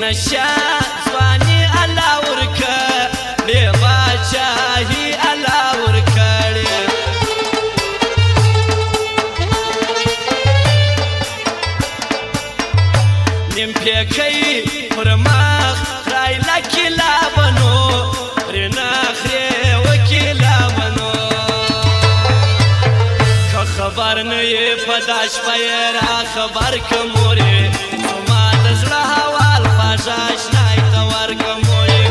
نشه ځواني الله ورکړې باچاهي الله ورکړې نیم پیکۍ پر مخ رایله کیله بنو رینه خرې وکیله بنو که خبر نه یې په دا شپه یې را خبر که مورې زما د زړه حوال خوږه اشنای ته ورکه مورې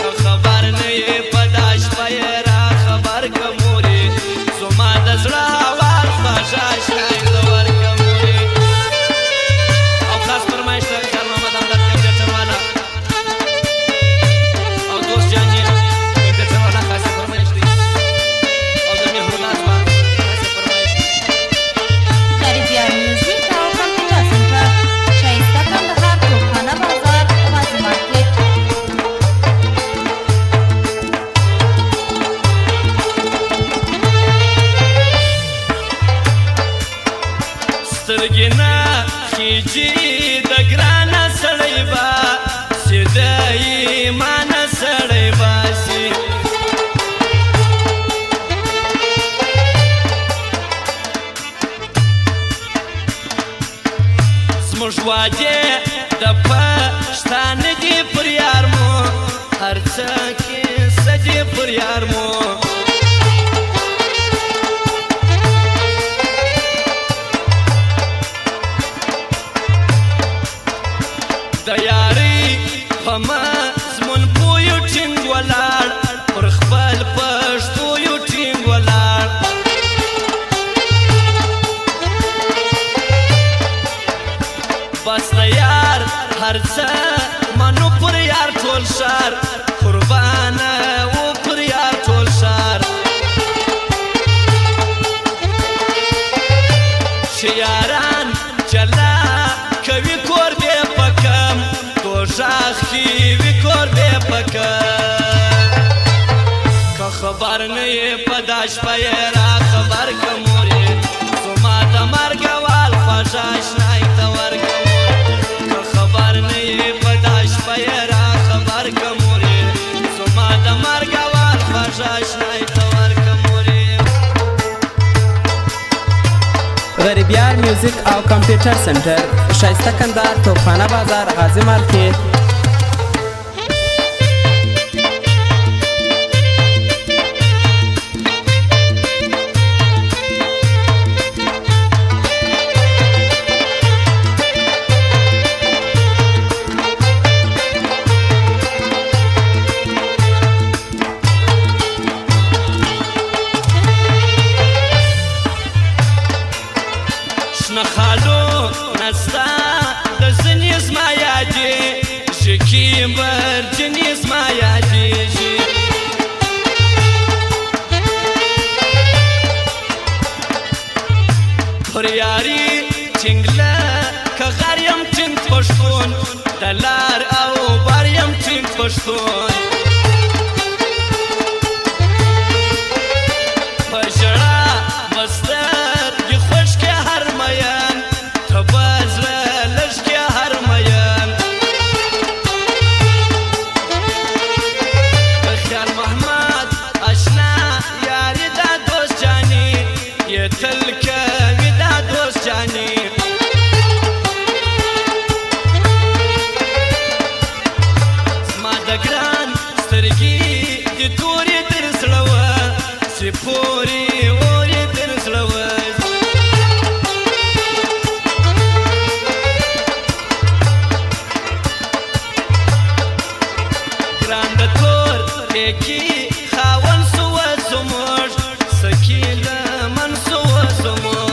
که خبر نه یې په دا شپه یې را خبر که مورې زما د زړه حوال خوږه اشنای ته ورکه مورې او خاص فرمایش ته خیال محمد همدرد کمپیوټر والا او دوست جانې کمپیوټر والا خاصه فرمایش دی او د مهرالله ځوان خاصه فرمایش دی کریبیان میوزیک او کمپیوټر سنټر شایسته کندهار توپخانه بازار غازي مارکیټ سترګې نه خیجي د ګرانه سړی به سیده ایمانه سړی باسي زموږ وعدې د پښتانه دي پر یار مو هر څه کیسه دي پر یار مو د یارۍ په مضمون پویو ټینګ ولاړ پر خپل پښتو یو ټینګ ولاړ بس د یار هر څه منو پر یار ټول ښار قربانه و پر یار ټول ښار چې یاران جلا کوي کور دې په کم دوژاخ کې وي کور دې په کم که خبر نه یې په دا شپه یې را خبر که مورې زما د مرګ وال خوږه اشنای ته ورکه که خبر نه یې په دا شپه یې را خبر که مورې زما د مرګ وال خوږه اشنای ته ورکه مورې غریبیار میوزیک او کمپیوټر سنټر شایسته کندهار توپخانه بازار غازي مارکیټ شنه خالو نستا د ځنې زما یادې ژکي برجنې زما یادېږي پر یاري ټینګله که غر یم ټینګ پښتون د لار او بر یم ټینګ پښتون په ژړا بسترګې خوشکې هر مین ته به زړه لږکې هر مین د خیال محمد اشنا یاري دا دوست جاني یې تل کوي دا دوست جاني زما د ګران سترګې د تورې در زړه وه چې پورې اور یې در زړه وه ګران د تور پیکي خاون سوه زموږ سکي لمن سوه زموږ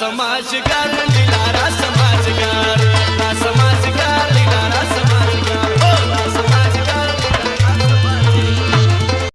شما چې ګرځي لار